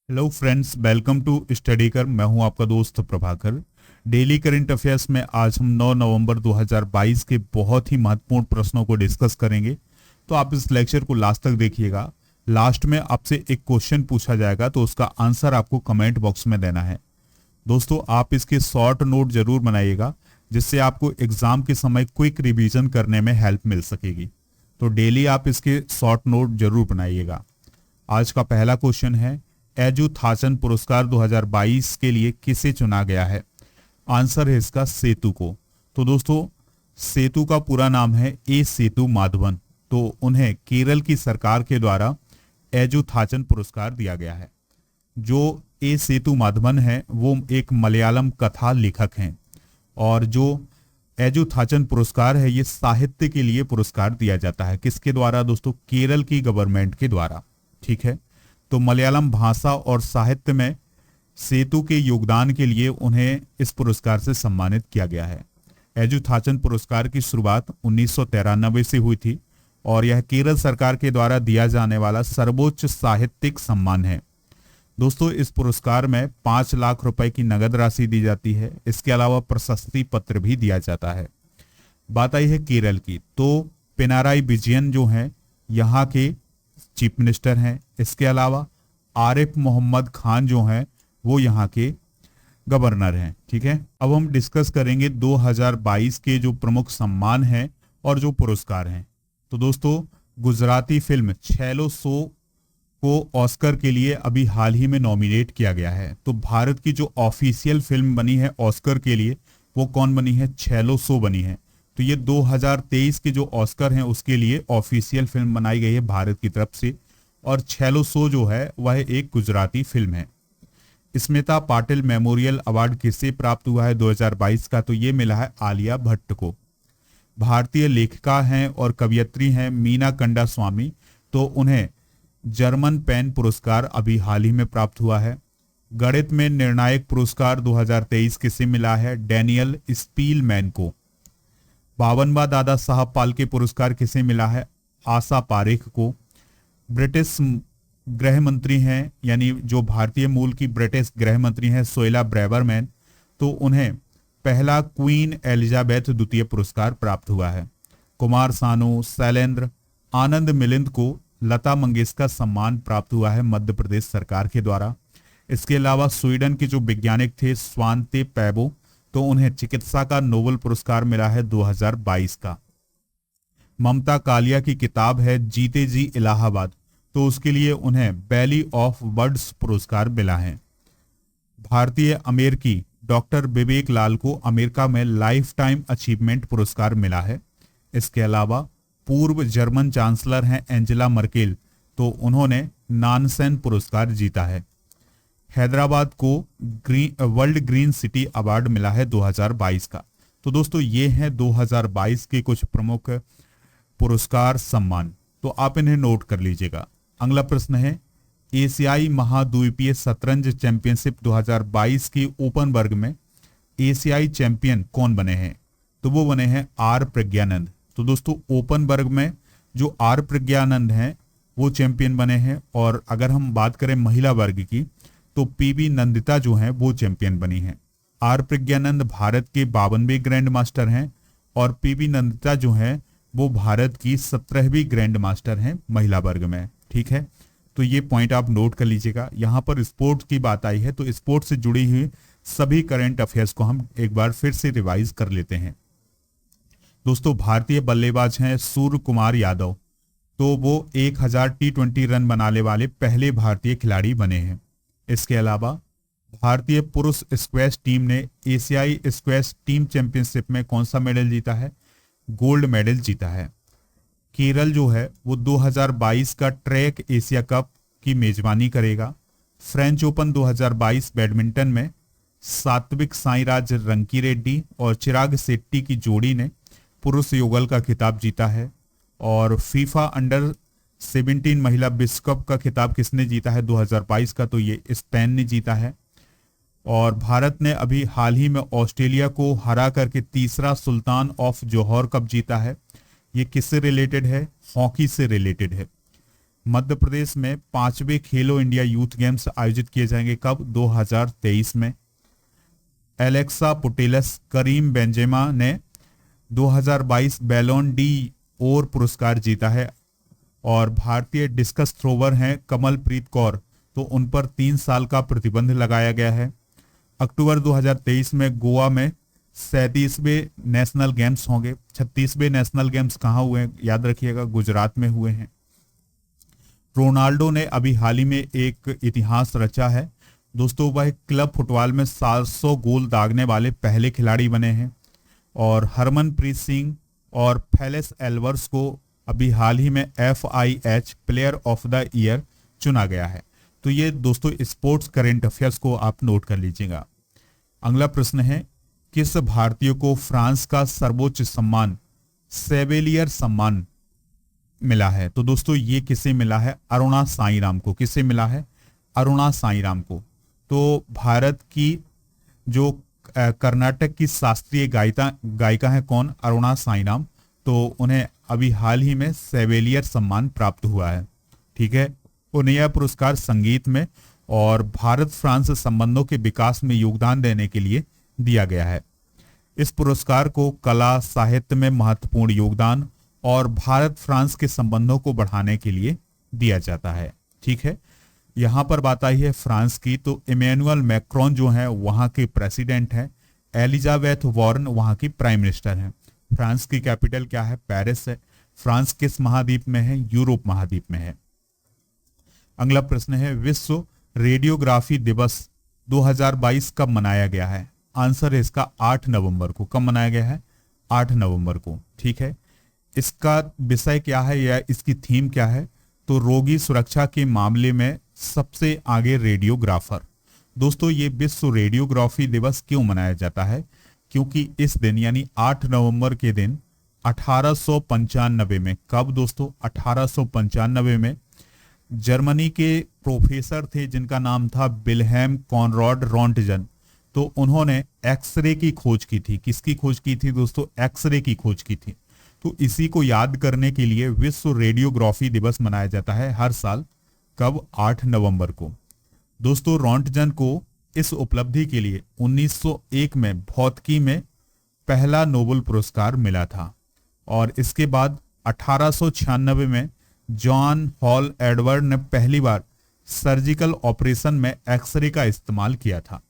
Hello friends, welcome to study कर। मैं हूं आपका दोस्त प्रभाकर। डेली करंट अफेयर्स में आज हम 9 नवंबर 2022 के बहुत ही महत्वपूर्ण प्रश्नों को डिस्कस करेंगे। तो आप इस लेक्चर को लास्ट तक देखिएगा। लास्ट में आपसे एक क्वेश्चन पूछा जाएगा, तो उसका आंसर आपको कमेंट बॉक्स में देना है। दोस्तों, आप इसके शॉर्ट नोट जरूर बनाइएगा, जिससे आपको एग्जाम के समय क्विक रिवीजन करने में हेल्प मिल सकेगी। तो डेली आप इसके शॉर्ट नोट जरूर बनाइएगा। आज का पहला क्वेश्चन है, एजुथाचन पुरस्कार 2022 के लिए किसे चुना गया है? आंसर है इसका सेतु को। तो दोस्तों, सेतु का पूरा नाम है ए सेतु माधवन। तो उन्हें केरल की सरकार के द्वारा एजुथाचन पुरस्कार दिया गया है। जो ए सेतु माधवन है वो एक मलयालम कथा लेखक हैं, और जो एजुथाचन पुरस्कार है ये साहित्य के लिए पुरस्कार दिया जाता है। किसके द्वारा दोस्तों? केरल की गवर्नमेंट के द्वारा। ठीक है, तो मलयालम भाषा और साहित्य में सेतु के योगदान के लिए उन्हें इस पुरस्कार से सम्मानित किया गया है। एजुथाचन पुरस्कार की शुरुआत 1993 से हुई थी, और यह केरल सरकार के द्वारा दिया जाने वाला सर्वोच्च साहित्यिक सम्मान है। दोस्तों, इस पुरस्कार में 5 लाख रुपए की नगद राशि दी जाती है। इसके अलावा प्रशस्ति पत्र भी दिया जाता है। बात आई है केरल की, तो पिनाराई विजयन जो हैं यहाँ के चीफ मिनिस्टर हैं। इसके अलावा आरिफ मोहम्मद खान जो हैं वो यहाँ के गवर्नर हैं। ठीक है, अब हम डिस्कस करेंगे 2022 के जो प्रमुख सम्मान हैं और जो पुरस्कार हैं। तो दोस्तों, गुजराती फिल्म छेलो सो को ऑस्कर के लिए अभी हाल ही में नॉमिनेट किया गया है। तो भारत की जो ऑफिशियल फिल्म बनी है ऑस्कर के लिए, वो कौन बनी है? छेलो सो बनी है। तो ये 2023 के जो ऑस्कर हैं उसके लिए ऑफिशियल फिल्म बनाई गई है भारत की तरफ से, और छेलो सो जो है वह एक गुजराती फिल्म है। स्मिता पाटिल मेमोरियल अवार्ड किसे प्राप्त हुआ है 2022 का? तो ये मिला है आलिया भट्ट को। भारतीय लेखिका हैं और कवयित्री हैं मीना कंडा स्वामी, तो उन्हें जर्मन पेन पुरस्कार अभी हाल ही में प्राप्त हुआ है। गणित में निर्णायक पुरस्कार 2023 किसे मिला है? डैनियल स्पीलमैन को। 52वां दादा साहब फाल्के पुरस्कार किसे मिला है? आशा पारेख को। ब्रिटिश गृह मंत्री हैं, यानी जो भारतीय मूल की ब्रिटिश गृह मंत्री हैं सोइला ब्रेवरमैन, तो उन्हें पहला क्वीन एलिजाबेथ द्वितीय पुरस्कार प्राप्त हुआ है। कुमार सानू, शैलेंद्र, आनंद मिलिंद को लता मंगेशकर सम्मान प्राप्त हुआ है मध्य प्रदेश सरकार के द्वारा। इसके अलावा स्वीडन के जो वैज्ञानिक थे स्वांते पैबो, तो उन्हें चिकित्सा का नोबेल पुरस्कार मिला है 2022 का। ममता कालिया की किताब है जीते जी इलाहाबाद, तो उसके लिए उन्हें वैली ऑफ वर्ड्स पुरस्कार मिला है। भारतीय अमेरिकी डॉक्टर विवेक लाल को अमेरिका में लाइफ टाइम अचीवमेंट पुरस्कार मिला है। इसके अलावा पूर्व जर्मन चांसलर हैं एंजेला मर्केल, तो उन्होंने नानसेन पुरस्कार जीता है। हैदराबाद को वर्ल्ड ग्रीन सिटी अवार्ड मिला है 2022 का। तो दोस्तों, ये हैं 2022 के कुछ प्रमुख पुरस्कार सम्मान, तो आप इन्हें नोट कर लीजिएगा। अगला प्रश्न है, एशियाई महाद्वीपीय शतरंज चैंपियनशिप 2022 की ओपन वर्ग में एशियाई चैंपियन कौन बने हैं? तो वो बने हैं आर प्रज्ञानंद। तो दोस्तों, ओपन वर्ग में जो आर प्रज्ञानंद हैं वो चैंपियन बने हैं, और अगर हम बात करें महिला वर्ग की, तो पीवी नंदिता जो हैं वो चैंपियन बनी हैं। आर प्रज्ञानंद भारत के 52वें ग्रैंड मास्टर हैं, और पीवी नंदिता जो हैं वो भारत की 17वीं ग्रैंड मास्टर हैं महिला वर्ग में। ठीक है, तो ये पॉइंट आप नोट कर लीजिएगा। यहाँ पर स्पोर्ट्स की बात आई है, तो स्पोर्ट्स से जुड़ी हुई सभी करंट अफेयर्स को हम एक बार फिर से रिवाइज कर लेते हैं। दोस्तों, भारतीय बल्लेबाज हैं सूर्य कुमार यादव, तो वो 1000 T20 रन बनाने वाले पहले भारतीय खिलाड़ी बने हैं। इसके अलावा भारतीय पुरुष स्क्वैश टीम ने एशियाई स्क्वैश टीम चैंपियनशिप में कौन सा मेडल जीता है? गोल्ड मेडल जीता है। केरल जो है वो 2022 का ट्रैक एशिया कप की मेजबानी करेगा। फ्रेंच ओपन 2022 बैडमिंटन में सात्विक साईराज रंकीरेड्डी और चिराग शेट्टी की जोड़ी ने पुरुष युगल का खिताब जीता है। और फीफा अंडर 17 महिला विश्व कप का खिताब किसने जीता है 2022 का? तो ये स्पेन ने जीता है। और भारत ने अभी हाल ही में ऑस्ट्रेलिया को हरा करके तीसरा सुल्तान ऑफ जोहर कप जीता है। ये किससे रिलेटेड है? हॉकी से रिलेटेड है। मध्य प्रदेश में 5वें खेलो इंडिया यूथ गेम्स आयोजित किए जाएंगे कब? 2023 में। एलेक्सा पुटेलस करीम बेंजेमा ने 2022 बैलोन डी ओर पुरस्कार जीता है। और भारतीय डिस्कस थ्रोवर हैं कमलप्रीत कौर, तो उन पर 3 साल का प्रतिबंध लगाया गया है। अक्टूबर 2023 में गोवा में 37वें नेशनल गेम्स होंगे। 36वें नेशनल गेम्स कहाँ हुए हैं? याद रखिएगा, गुजरात में हुए हैं। रोनाल्डो ने अभी हाल ही में एक इतिहास रचा है दोस्तों, वह क्लब फुटबॉल में 700 गोल दागने वाले पहले खिलाड़ी बने हैं। और हरमनप्रीत सिंह और फेलिक्स एल्वर्स को अभी हाल ही में FIH player of the year चुना गया है। तो ये दोस्तों स्पोर्ट्स करंट अफेयर्स को आप नोट कर लीजिएगा। अगला प्रश्न है, किस भारतीय को फ्रांस का सर्वोच्च सम्मान सेवेलियर सम्मान मिला है? तो दोस्तों ये किसे मिला है? अरुणा साईराम को। किसे मिला है? अरुणा साईराम को। तो भारत की जो कर्नाटक की शास्त्रीय गायिका है कौन? अरुणा साईराम। तो उन्हें अभी हाल ही में सेवेलियर सम्मान प्राप्त हुआ है। ठीक है, उन्हें यह पुरस्कार संगीत में और भारत फ्रांस संबंधों के विकास में योगदान देने के लिए दिया गया है। इस पुरस्कार को कला साहित्य में महत्वपूर्ण योगदान और भारत फ्रांस के संबंधों को बढ़ाने के लिए दिया जाता है। ठीक है, यहाँ पर बात आई है फ्रांस की, तो इमैनुअल मैक्रोन जो है वहाँ के प्रेसिडेंट हैं, एलिजाबेथ वॉर्न वहाँ की प्राइम मिनिस्टर हैं। फ्रांस की कैपिटल क्या है? पेरिस है। फ्रांस किस महाद्वीप में है? यूरोप महाद्वीप में है। अगला प्रश्न है, विश्व रेडियोग्राफी दिवस 2022 कब मनाया गया है? आंसर है इसका 8 नवंबर को। कब मनाया गया है? 8 नवंबर को। ठीक है, इसका विषय क्या है या इसकी थीम क्या है? तो रोगी सुरक्षा के मामले में सबसे आगे रेडियोग्राफर। दोस्तों ये विश्व रेडियोग्राफी दिवस क्यों मनाया जाता है? क्योंकि इस दिन यानी 8 नवंबर के दिन 1895 में, कब दोस्तों? 1895 में जर्मनी के प्रोफेसर थे जिनका नाम था विल्हेम कॉनराड रोंटगन। तो उन्होंने एक्सरे की खोज की थी। किसकी खोज की थी दोस्तों? एक्सरे की खोज की थी। तो इसी को याद करने के लिए विश्व रेडियोग्राफी दिवस मनाया जाता है हर साल। कब? 8 नवंबर को। दोस्तों रोंटगन को इस उपलब्धि के लिए 1901 में भौतिकी में पहला नोबेल पुरस्कार मिला था। और इसके बाद 1896 में जॉन हॉल एडवर्ड ने पहली बार सर्जिकल ऑपरेशन में एक्सरे का इस्तेमाल किया था।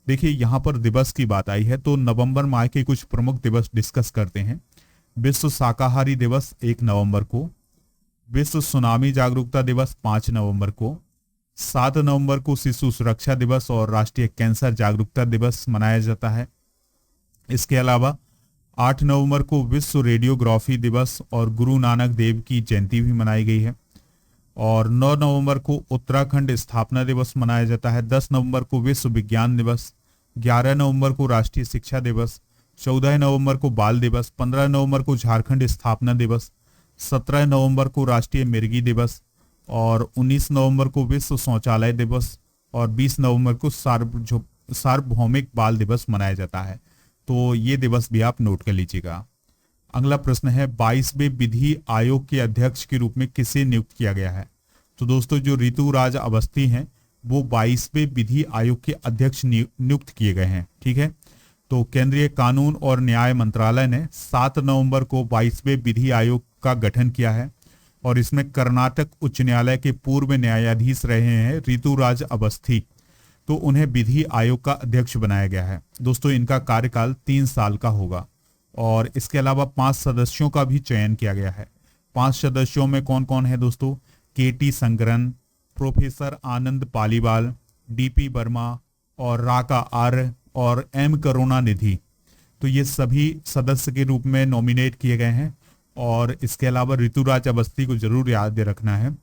देखिए यहाँ पर दिवस की बात आई है तो नवंबर माह के कुछ प्रमुख दिवस डिस्कस करते हैं। विश्व शाकाहारी दिवस 1 नवंबर को, विश्व सुनामी जागरूकता दिवस 5 नवंबर को, 7 नवंबर को शिशु सुरक्षा दिवस और राष्ट्रीय कैंसर जागरूकता दिवस मनाया जाता है। इसके अलावा 8 नवंबर को विश्व रेडियोग्राफी दिवस और गुरु नानक देव की जयंती भी मनाई गई है। और 9 नवंबर को उत्तराखंड स्थापना दिवस मनाया जाता है। 10 नवंबर को विश्व विज्ञान दिवस, 11 नवंबर को राष्ट्रीय शिक्षा दिवस, 14 नवंबर को बाल दिवस, 15 नवंबर को झारखंड स्थापना दिवस, 17 नवंबर को राष्ट्रीय मिर्गी दिवस और 19 नवंबर को विश्व शौचालय दिवस और 20 नवंबर को सार्वभौमिक बाल दिवस मनाया जाता है। तो ये दिवस भी आप नोट कर लीजिएगा। अगला प्रश्न है 22वें विधि आयोग के अध्यक्ष के रूप में किसे नियुक्त किया गया है? तो दोस्तों जो ऋतुराज अवस्थी हैं वो 22वें विधि आयोग के अध्यक्ष नियुक्त किए गए हैं। ठीक है, तो केंद्रीय कानून और न्याय मंत्रालय ने 7 नवंबर को 22वें विधि आयोग का गठन किया है और इसमें कर्नाटक उच्च न्यायालय के पूर्व न्यायाधीश रहे हैं ऋतुराज अवस्थी, तो उन्हें विधि आयोग का अध्यक्ष बनाया गया है। दोस्तों इनका कार्यकाल 3 साल का होगा और इसके अलावा 5 सदस्यों का भी चयन किया गया है। 5 सदस्यों में कौन कौन है दोस्तों? KT संगरन, प्रोफेसर आनंद पालीवाल, DP वर्मा और राका आर्य और M करुणानिधि। तो ये सभी सदस्य के रूप में नॉमिनेट किए गए हैं। और इसके अलावा ऋतुराज अवस्थी को जरूर याद रखना है,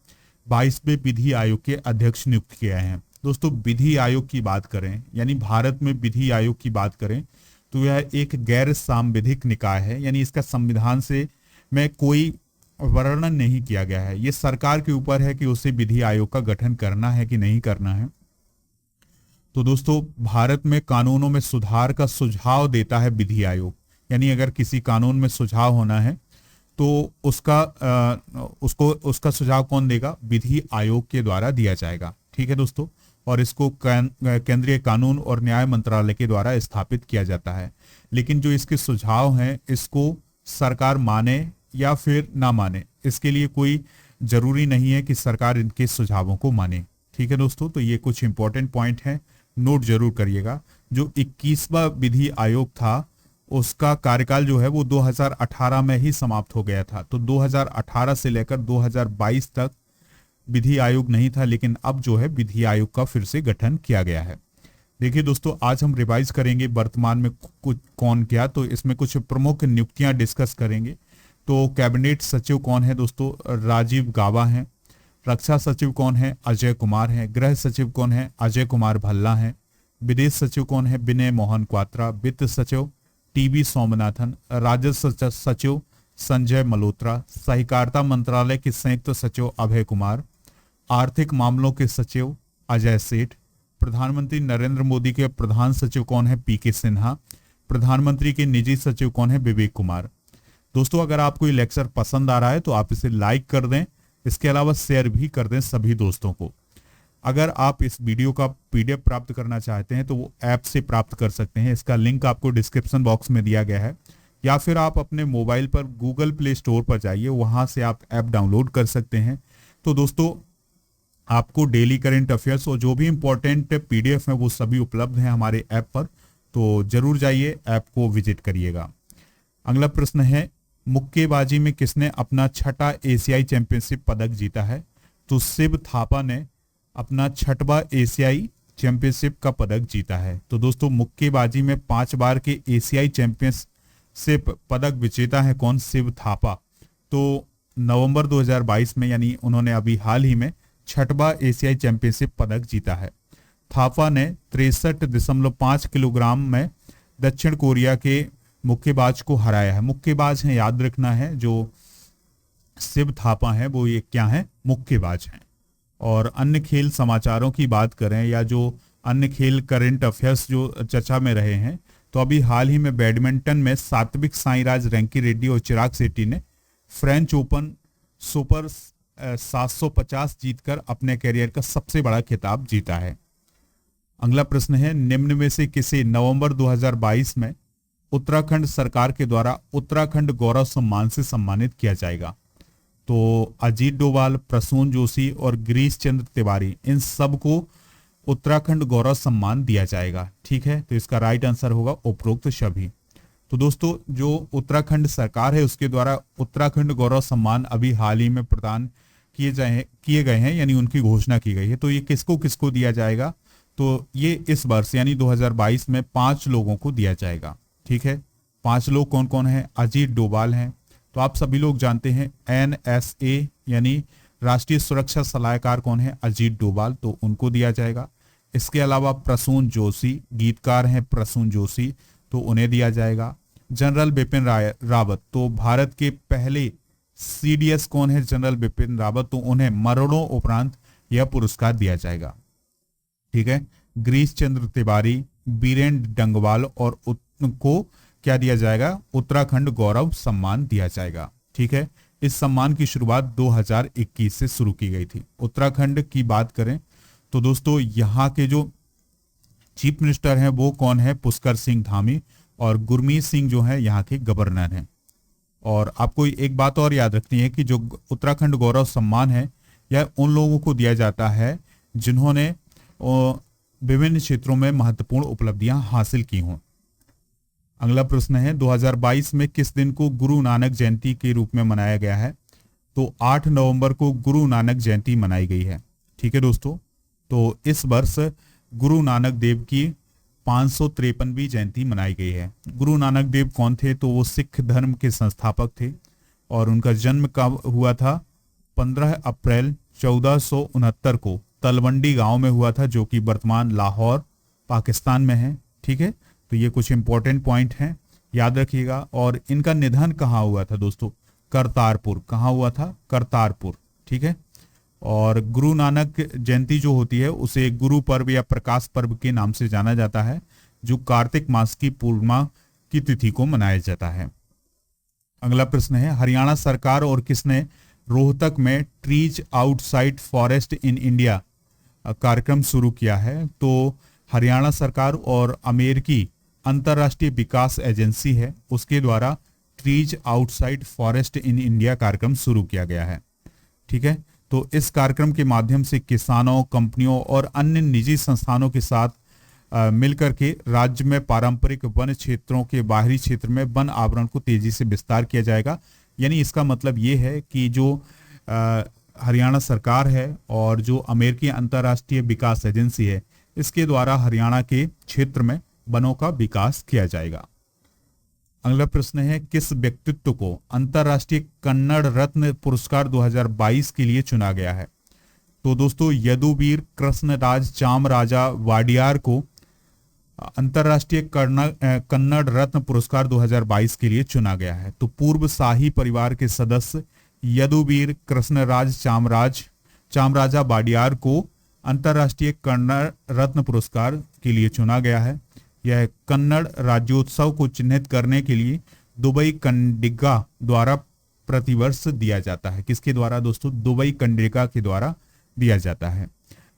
22वें विधि आयोग के अध्यक्ष नियुक्त किए हैं। दोस्तों विधि आयोग की बात करें यानी भारत में विधि आयोग की बात करें तो यह एक गैर सांविधिक निकाय है, यानी इसका संविधान से में कोई वर्णन नहीं किया गया है। ये सरकार के ऊपर है कि उसे विधि आयोग का गठन करना है कि नहीं करना है। तो दोस्तों भारत में कानूनों में सुधार का सुझाव देता है विधि आयोग, यानी अगर किसी कानून में सुझाव होना है तो उसका सुझाव कौन देगा? विधि आयोग के द्वारा दिया जाएगा। ठीक है दोस्तों, और इसको केंद्रीय कानून और न्याय मंत्रालय के द्वारा स्थापित किया जाता है। लेकिन जो इसके सुझाव हैं, इसको सरकार माने या फिर ना माने, इसके लिए कोई जरूरी नहीं है कि सरकार इनके सुझावों को माने। ठीक है दोस्तों, तो ये कुछ इंपॉर्टेंट पॉइंट हैं, नोट जरूर करिएगा। जो 21वां विधि आयोग था, उसका कार्यकाल जो है वो 2018 में ही समाप्त हो गया था। तो 2018 से लेकर 2022 तक विधि आयोग नहीं था, लेकिन अब जो है विधि आयोग का फिर से गठन किया गया है। देखिए दोस्तों, आज हम रिवाइज करेंगे वर्तमान में कुछ कौन क्या, तो इसमें कुछ प्रमुख नियुक्तियां डिस्कस करेंगे। तो कैबिनेट सचिव कौन है दोस्तों? राजीव गाबा हैं। रक्षा सचिव कौन है? अजय कुमार हैं। गृह सचिव कौन है? अजय कुमार भल्ला हैं। विदेश सचिव कौन है? विनय मोहन क्वात्रा। वित्त सचिव टीबी सोमनाथन। राजस्व सचिव संजय मल्होत्रा। सहकारिता मंत्रालय के संयुक्त सचिव अभय कुमार। आर्थिक मामलों के सचिव अजय सेठ। प्रधानमंत्री नरेंद्र मोदी के प्रधान सचिव कौन है? पीके सिन्हा। प्रधानमंत्री के निजी सचिव कौन है? विवेक कुमार। दोस्तों, अगर आपको ये लेक्चर पसंद आ रहा है तो आप इसे लाइक कर दें, इसके अलावा शेयर भी कर दें सभी दोस्तों को। अगर आप इस वीडियो का पीडीएफ प्राप्त करना चाहते हैं तो वो ऐप से प्राप्त कर सकते हैं, इसका लिंक आपको डिस्क्रिप्शन बॉक्स में दिया गया है, या फिर आप अपने मोबाइल पर गूगल प्ले स्टोर पर जाइए, वहां से आप ऐप डाउनलोड कर सकते हैं। तो दोस्तों, आपको डेली करंट अफेयर्स और जो भी इंपॉर्टेंट पीडीएफ है वो सभी उपलब्ध हैं हमारे ऐप पर, तो जरूर जाइए, ऐप को विजिट करिएगा। अगला प्रश्न है, मुक्केबाजी में किसने अपना छठा एशियाई चैंपियनशिप पदक जीता है? तो शिव थापा ने अपना छठवां एशियाई चैंपियनशिप का पदक जीता है। तो दोस्तों, मुक्केबाजी में 5 बार के एशियाई चैंपियनशिप पदक विजेता है कौन? शिव थापा। तो नवंबर 2022 में, यानी उन्होंने अभी हाल ही में छठवां एशियाई चैंपियनशिप पदक जीता है। थापा ने 63.5 किलोग्राम में दक्षिण कोरिया के मुक्केबाज को हराया है। मुक्केबाज हैं, याद रखना है, जो शिव थापा है वो ये क्या है? मुक्केबाज हैं। और अन्य खेल समाचारों की बात करें या जो अन्य खेल करंट अफेयर्स जो चर्चा में रहे हैं, तो अभी हाल ही में बैडमिंटन में सात्विक साईराज रैंकीरेड्डी और चिराग शेट्टी ने फ्रेंच ओपन सुपर 750 जीतकर अपने करियर का सबसे बड़ा खिताब जीता है। अगला प्रश्न है, निम्न में से किसे नवंबर 2022 में उत्तराखंड सरकार के द्वारा उत्तराखंड गौरव सम्मान से सम्मानित किया जाएगा? तो अजीत डोभाल, प्रसून जोशी और गिरीश चंद्र तिवारी, इन सबको उत्तराखंड गौरव सम्मान दिया जाएगा। ठीक है, तो इसका राइट आंसर होगा उपरोक्त सभी। तो दोस्तों, जो उत्तराखंड सरकार है उसके द्वारा उत्तराखंड गौरव सम्मान अभी हाल ही में प्रदान किए गए हैं, यानी उनकी घोषणा की गई है। तो ये किसको किसको दिया जाएगा? तो ये इस वर्ष यानी 2022 में 5 लोगों को दिया जाएगा। ठीक है, 5 लोग कौन कौन है? अजीत डोभाल हैं, तो आप सभी लोग जानते हैं। NSA यानी राष्ट्रीय सुरक्षा सलाहकार कौन है? अजीत डोभाल, तो उनको दिया जाएगा। इसके अलावा प्रसून जोशी, गीतकार हैं प्रसून जोशी, तो उन्हें दिया जाएगा। जनरल बिपिन रावत, तो भारत के पहले CDS कौन है? जनरल बिपिन रावत, तो उन्हें मरणों उपरांत यह पुरस्कार दिया जाएगा। ठीक है, गिरीश चंद्र तिवारी, बीरेन डंगवाल और उनको क्या दिया जाएगा? उत्तराखंड गौरव सम्मान दिया जाएगा। ठीक है, इस सम्मान की शुरुआत 2021 से शुरू की गई थी। उत्तराखंड की बात करें तो दोस्तों, यहाँ के जो चीफ मिनिस्टर हैं वो कौन है? पुष्कर सिंह धामी, और गुरमीत सिंह जो है यहाँ के गवर्नर हैं। और आपको एक बात और याद रखनी है कि जो उत्तराखंड गौरव सम्मान है, यह उन लोगों को दिया जाता है जिन्होंने विभिन्न क्षेत्रों में महत्वपूर्ण उपलब्धियां हासिल की हों। अगला प्रश्न है, 2022 में किस दिन को गुरु नानक जयंती के रूप में मनाया गया है? तो 8 नवंबर को गुरु नानक जयंती मनाई गई है। ठीक है दोस्तों, तो इस वर्ष गुरु नानक देव की 553वीं जयंती मनाई गई है। गुरु नानक देव कौन थे? तो वो सिख धर्म के संस्थापक थे, और उनका जन्म कब हुआ था? 15 अप्रैल 1469 को तलवंडी गांव में हुआ था, जो कि वर्तमान लाहौर पाकिस्तान में है। ठीक है, तो ये कुछ इंपॉर्टेंट पॉइंट हैं, याद रखिएगा। और इनका निधन कहाँ हुआ था दोस्तों? करतारपुर। कहाँ हुआ था? करतारपुर। ठीक है, और गुरु नानक जयंती जो होती है उसे गुरु पर्व या प्रकाश पर्व के नाम से जाना जाता है, जो कार्तिक मास की पूर्णिमा की तिथि को मनाया जाता है। अगला प्रश्न है, हरियाणा सरकार और किसने रोहतक में trees outside forest in India कार्यक्रम शुरू किया है? तो हरियाणा सरकार और अमेरिकी अंतर्राष्ट्रीय विकास एजेंसी है, उसके द्वारा trees outside forest in India कार्यक्रम शुरू किया गया है। ठीक है, तो इस कार्यक्रम के माध्यम से किसानों, कंपनियों और अन्य निजी संस्थानों के साथ मिलकर के राज्य में पारंपरिक वन क्षेत्रों के बाहरी क्षेत्र में वन आवरण को तेजी से विस्तार किया जाएगा। यानी इसका मतलब ये है कि जो हरियाणा सरकार है और जो अमेरिकी अंतर्राष्ट्रीय विकास एजेंसी है, इसके द्वारा हरियाणा के क्षेत्र में वनों का विकास किया जाएगा। अगला प्रश्न है, किस व्यक्तित्व को अंतर्राष्ट्रीय कन्नड़ रत्न पुरस्कार 2022 के लिए चुना गया है? तो दोस्तों, यदुवीर कृष्णराज चामराजा वाडियार को अंतर्राष्ट्रीय कन्नड़ रत्न पुरस्कार 2022 के लिए चुना गया है। तो पूर्व शाही परिवार के सदस्य यदुवीर कृष्णराज चामराजा वाडियार को अंतर्राष्ट्रीय कन्नड़ रत्न पुरस्कार के लिए चुना गया है। यह कन्नड़ राज्योत्सव को चिन्हित करने के लिए दुबई कंडिगा द्वारा प्रतिवर्ष दिया जाता है। किसके द्वारा दोस्तों? दुबई कंडिगा के द्वारा दिया जाता है।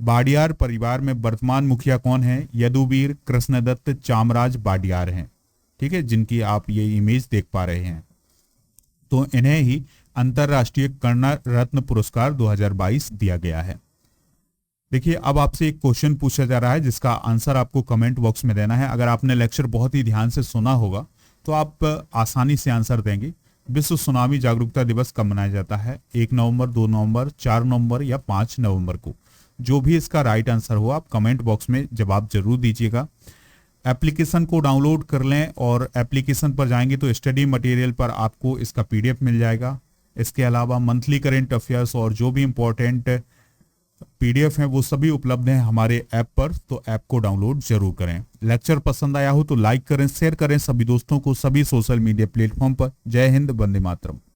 वाडियार परिवार में वर्तमान मुखिया कौन है? यदुवीर कृष्णदत्त चामराज वाडियार हैं। ठीक है, जिनकी आप ये इमेज देख पा रहे हैं। तो इन्हें ही अंतर्राष्ट्रीय कन्नड़ रत्न पुरस्कार 2022 दिया गया है। देखिए, अब आपसे एक क्वेश्चन पूछा जा रहा है जिसका आंसर आपको कमेंट बॉक्स में देना है। अगर आपने लेक्चर बहुत ही ध्यान से सुना होगा तो आप आसानी से आंसर देंगे। विश्व सुनामी जागरूकता दिवस कब मनाया जाता है? 1 नवंबर, 2 नवंबर, 4 नवंबर या 5 नवंबर को? जो भी इसका राइट आंसर हो आप कमेंट बॉक्स में जवाब जरूर दीजिएगा। एप्लीकेशन को डाउनलोड कर लें और एप्लीकेशन पर जाएंगे तो स्टडी मटेरियल पर आपको इसका पीडीएफ मिल जाएगा। इसके अलावा मंथली करेंट अफेयर्स और जो भी इंपॉर्टेंट पीडीएफ हैं वो सभी उपलब्ध हैं हमारे ऐप पर, तो ऐप को डाउनलोड जरूर करें। लेक्चर पसंद आया हो तो लाइक करें, शेयर करें सभी दोस्तों को, सभी सोशल मीडिया प्लेटफॉर्म पर। जय हिंद, वंदे मातरम।